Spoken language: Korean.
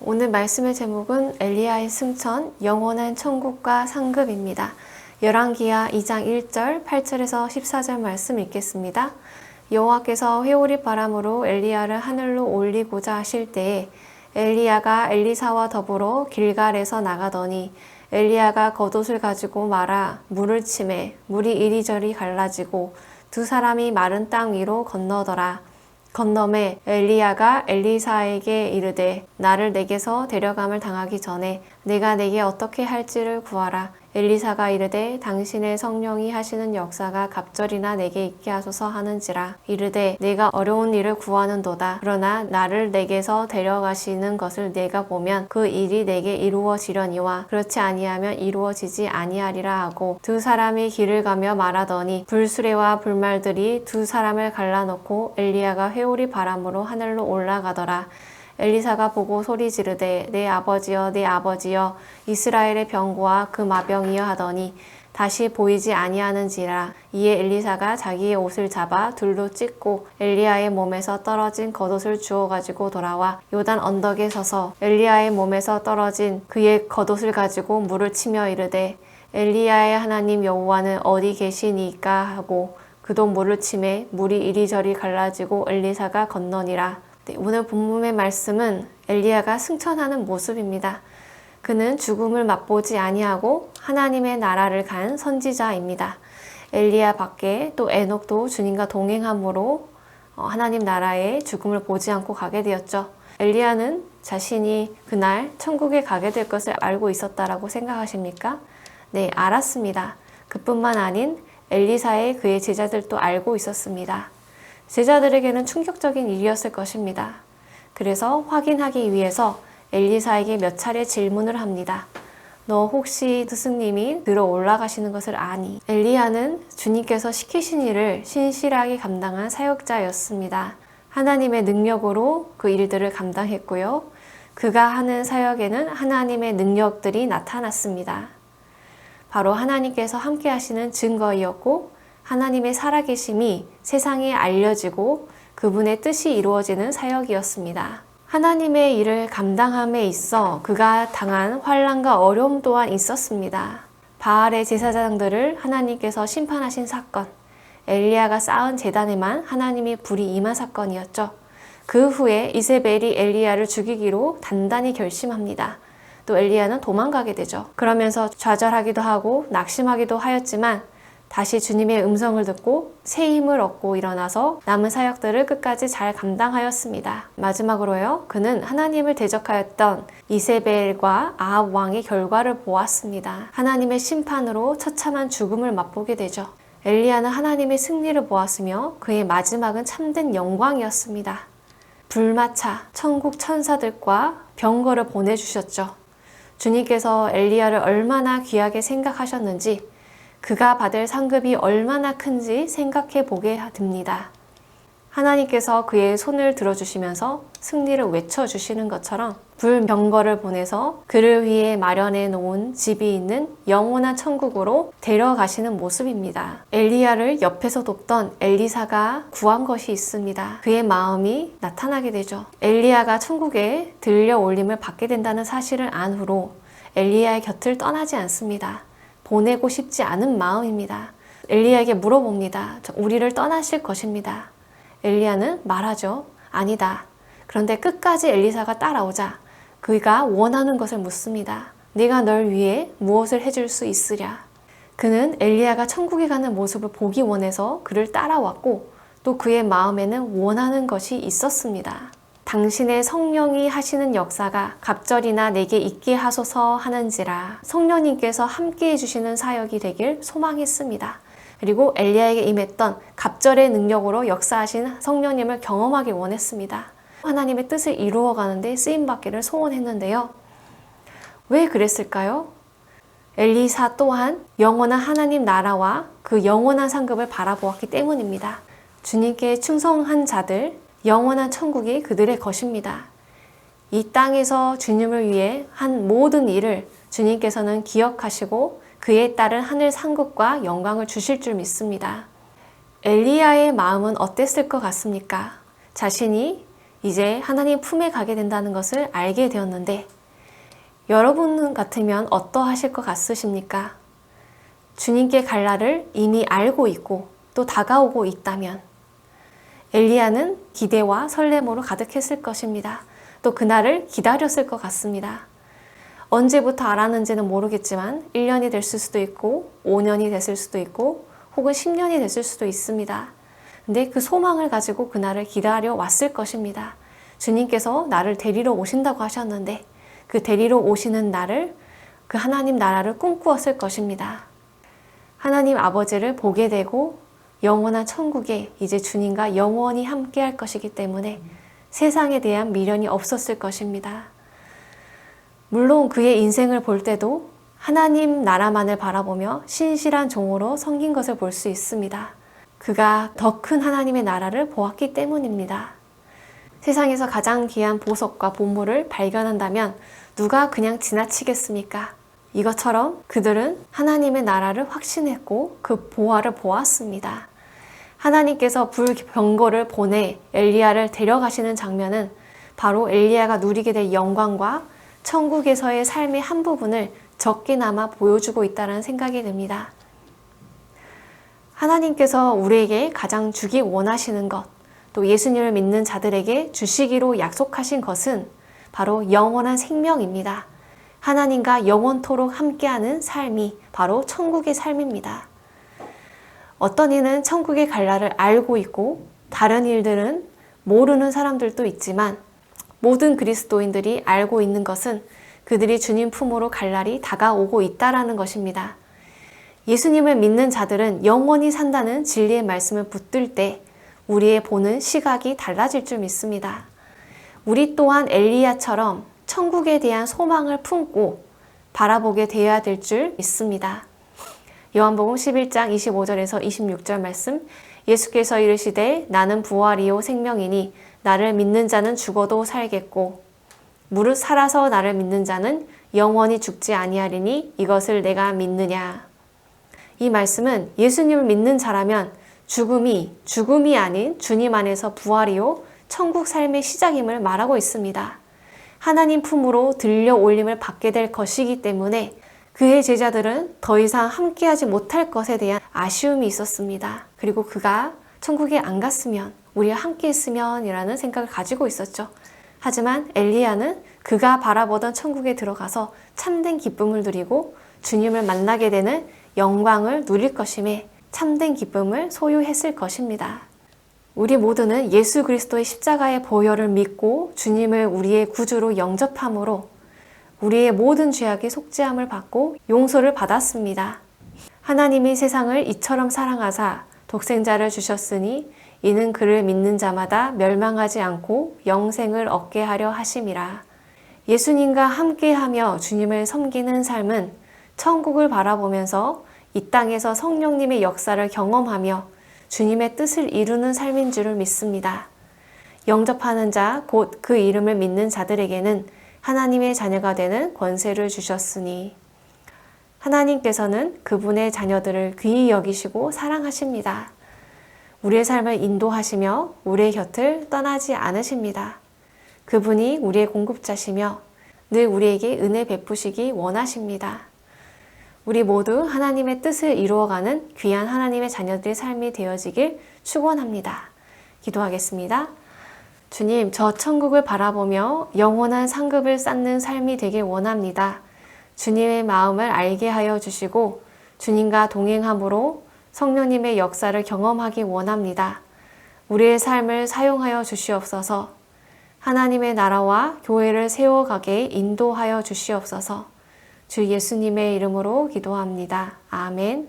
오늘 말씀의 제목은 엘리야의 승천, 영원한 천국과 상급입니다. 열왕기하 2장 1절, 8절에서 14절 말씀 읽겠습니다. 여호와께서 회오리 바람으로 엘리야를 하늘로 올리고자 하실 때에 엘리야가 엘리사와 더불어 길갈에서 나가더니 엘리야가 겉옷을 가지고 말아 물을 치매 물이 이리저리 갈라지고 두 사람이 마른 땅 위로 건너더라. 건너매 엘리야가 엘리사에게 이르되 나를 내게서 데려감을 당하기 전에 내가 내게 어떻게 할지를 구하라. 엘리사가 이르되 당신의 성령이 하시는 역사가 갑절이나 내게 있게 하소서 하는지라. 이르되 내가 어려운 일을 구하는도다. 그러나 나를 내게서 데려가시는 것을 내가 보면 그 일이 내게 이루어지려니와 그렇지 아니하면 이루어지지 아니하리라 하고 두 사람이 길을 가며 말하더니 불수레와 불말들이 두 사람을 갈라놓고 엘리야가 회오리 바람으로 하늘로 올라가더라. 엘리사가 보고 소리 지르되 내 아버지여 내 아버지여 이스라엘의 병고와 그 마병이여 하더니 다시 보이지 아니하는지라. 이에 엘리사가 자기의 옷을 잡아 둘로 찢고 엘리야의 몸에서 떨어진 겉옷을 주워 가지고 돌아와 요단 언덕에 서서 엘리야의 몸에서 떨어진 그의 겉옷을 가지고 물을 치며 이르되 엘리야의 하나님 여호와는 어디 계시니까 하고 그도 물을 치매 물이 이리저리 갈라지고 엘리사가 건너니라. 오늘 본문의 말씀은 엘리야가 승천하는 모습입니다. 그는 죽음을 맛보지 아니하고 하나님의 나라를 간 선지자입니다. 엘리야 밖에 또 에녹도 주님과 동행함으로 하나님 나라의 죽음을 보지 않고 가게 되었죠. 엘리야는 자신이 그날 천국에 가게 될 것을 알고 있었다라고 생각하십니까? 네, 알았습니다. 그뿐만 아닌 엘리사의 그의 제자들도 알고 있었습니다. 제자들에게는 충격적인 일이었을 것입니다. 그래서 확인하기 위해서 엘리사에게 몇 차례 질문을 합니다. 너 혹시 스승님이 들어 올라가시는 것을 아니? 엘리야는 주님께서 시키신 일을 신실하게 감당한 사역자였습니다. 하나님의 능력으로 그 일들을 감당했고요. 그가 하는 사역에는 하나님의 능력들이 나타났습니다. 바로 하나님께서 함께 하시는 증거이었고 하나님의 살아계심이 세상에 알려지고 그분의 뜻이 이루어지는 사역이었습니다. 하나님의 일을 감당함에 있어 그가 당한 환난과 어려움 또한 있었습니다. 바알의 제사장들을 하나님께서 심판하신 사건, 엘리야가 쌓은 제단에만 하나님의 불이 임한 사건이었죠. 그 후에 이세벨이 엘리야를 죽이기로 단단히 결심합니다. 또 엘리야는 도망가게 되죠. 그러면서 좌절하기도 하고 낙심하기도 하였지만 다시 주님의 음성을 듣고 새 힘을 얻고 일어나서 남은 사역들을 끝까지 잘 감당하였습니다. 마지막으로요, 그는 하나님을 대적하였던 이세벨과 아합 왕의 결과를 보았습니다. 하나님의 심판으로 처참한 죽음을 맛보게 되죠. 엘리야는 하나님의 승리를 보았으며 그의 마지막은 참된 영광이었습니다. 불마차 천국 천사들과 병거를 보내주셨죠. 주님께서 엘리야를 얼마나 귀하게 생각하셨는지 그가 받을 상급이 얼마나 큰지 생각해 보게 됩니다. 하나님께서 그의 손을 들어주시면서 승리를 외쳐주시는 것처럼 불병거를 보내서 그를 위해 마련해 놓은 집이 있는 영원한 천국으로 데려가시는 모습입니다. 엘리야를 옆에서 돕던 엘리사가 구한 것이 있습니다. 그의 마음이 나타나게 되죠. 엘리야가 천국에 들려 올림을 받게 된다는 사실을 안 후로 엘리야의 곁을 떠나지 않습니다. 보내고 싶지 않은 마음입니다. 엘리야에게 물어봅니다. 우리를 떠나실 것입니다. 엘리야는 말하죠. 아니다. 그런데 끝까지 엘리사가 따라오자 그가 원하는 것을 묻습니다. 내가 널 위해 무엇을 해줄 수 있으랴? 그는 엘리야가 천국에 가는 모습을 보기 원해서 그를 따라왔고 또 그의 마음에는 원하는 것이 있었습니다. 당신의 성령이 하시는 역사가 갑절이나 내게 있게 하소서 하는지라. 성령님께서 함께 해주시는 사역이 되길 소망했습니다. 그리고 엘리야에게 임했던 갑절의 능력으로 역사하신 성령님을 경험하기 원했습니다. 하나님의 뜻을 이루어가는데 쓰임받기를 소원했는데요. 왜 그랬을까요? 엘리사 또한 영원한 하나님 나라와 그 영원한 상급을 바라보았기 때문입니다. 주님께 충성한 자들, 영원한 천국이 그들의 것입니다. 이 땅에서 주님을 위해 한 모든 일을 주님께서는 기억하시고 그에 따른 하늘 상급과 영광을 주실 줄 믿습니다. 엘리야의 마음은 어땠을 것 같습니까? 자신이 이제 하나님 품에 가게 된다는 것을 알게 되었는데 여러분 같으면 어떠하실 것 같으십니까? 주님께 갈 날을 이미 알고 있고 또 다가오고 있다면 엘리야는 기대와 설렘으로 가득했을 것입니다. 또 그날을 기다렸을 것 같습니다. 언제부터 알았는지는 모르겠지만 1년이 됐을 수도 있고 5년이 됐을 수도 있고 혹은 10년이 됐을 수도 있습니다. 근데 그 소망을 가지고 그날을 기다려 왔을 것입니다. 주님께서 나를 데리러 오신다고 하셨는데 그 데리러 오시는 날을 그 하나님 나라를 꿈꾸었을 것입니다. 하나님 아버지를 보게 되고 영원한 천국에 이제 주님과 영원히 함께 할 것이기 때문에 세상에 대한 미련이 없었을 것입니다. 물론 그의 인생을 볼 때도 하나님 나라만을 바라보며 신실한 종으로 섬긴 것을 볼 수 있습니다. 그가 더 큰 하나님의 나라를 보았기 때문입니다. 세상에서 가장 귀한 보석과 보물을 발견한다면 누가 그냥 지나치겠습니까? 이것처럼 그들은 하나님의 나라를 확신했고 그 보화를 보았습니다. 하나님께서 불병거를 보내 엘리야를 데려가시는 장면은 바로 엘리야가 누리게 될 영광과 천국에서의 삶의 한 부분을 적게나마 보여주고 있다는 생각이 듭니다. 하나님께서 우리에게 가장 주기 원하시는 것, 또 예수님을 믿는 자들에게 주시기로 약속하신 것은 바로 영원한 생명입니다. 하나님과 영원토록 함께하는 삶이 바로 천국의 삶입니다. 어떤 이는 천국에 갈 날을 알고 있고 다른 일들은 모르는 사람들도 있지만 모든 그리스도인들이 알고 있는 것은 그들이 주님 품으로 갈 날이 다가오고 있다라는 것입니다. 예수님을 믿는 자들은 영원히 산다는 진리의 말씀을 붙들 때 우리의 보는 시각이 달라질 줄 믿습니다. 우리 또한 엘리야처럼 천국에 대한 소망을 품고 바라보게 되어야 될 줄 믿습니다. 요한복음 11장 25절에서 26절 말씀, 예수께서 이르시되 나는 부활이요 생명이니 나를 믿는 자는 죽어도 살겠고 무릇 살아서 나를 믿는 자는 영원히 죽지 아니하리니 이것을 내가 믿느냐. 이 말씀은 예수님을 믿는 자라면 죽음이 아닌 주님 안에서 부활이요 천국 삶의 시작임을 말하고 있습니다. 하나님 품으로 들려 올림을 받게 될 것이기 때문에 그의 제자들은 더 이상 함께하지 못할 것에 대한 아쉬움이 있었습니다. 그리고 그가 천국에 안 갔으면 우리와 함께 했으면 이라는 생각을 가지고 있었죠. 하지만 엘리야는 그가 바라보던 천국에 들어가서 참된 기쁨을 누리고 주님을 만나게 되는 영광을 누릴 것임에 참된 기쁨을 소유했을 것입니다. 우리 모두는 예수 그리스도의 십자가의 보혈을 믿고 주님을 우리의 구주로 영접함으로 우리의 모든 죄악이 속죄함을 받고 용서를 받았습니다. 하나님이 세상을 이처럼 사랑하사 독생자를 주셨으니 이는 그를 믿는 자마다 멸망하지 않고 영생을 얻게 하려 하심이라. 예수님과 함께하며 주님을 섬기는 삶은 천국을 바라보면서 이 땅에서 성령님의 역사를 경험하며 주님의 뜻을 이루는 삶인 줄을 믿습니다. 영접하는 자, 곧 그 이름을 믿는 자들에게는 하나님의 자녀가 되는 권세를 주셨으니 하나님께서는 그분의 자녀들을 귀히 여기시고 사랑하십니다. 우리의 삶을 인도하시며 우리의 곁을 떠나지 않으십니다. 그분이 우리의 공급자시며 늘 우리에게 은혜 베푸시기 원하십니다. 우리 모두 하나님의 뜻을 이루어가는 귀한 하나님의 자녀들의 삶이 되어지길 축원합니다. 기도하겠습니다. 주님, 저 천국을 바라보며 영원한 상급을 쌓는 삶이 되길 원합니다. 주님의 마음을 알게 하여 주시고 주님과 동행함으로 성령님의 역사를 경험하기 원합니다. 우리의 삶을 사용하여 주시옵소서. 하나님의 나라와 교회를 세워가게 인도하여 주시옵소서. 주 예수님의 이름으로 기도합니다. 아멘.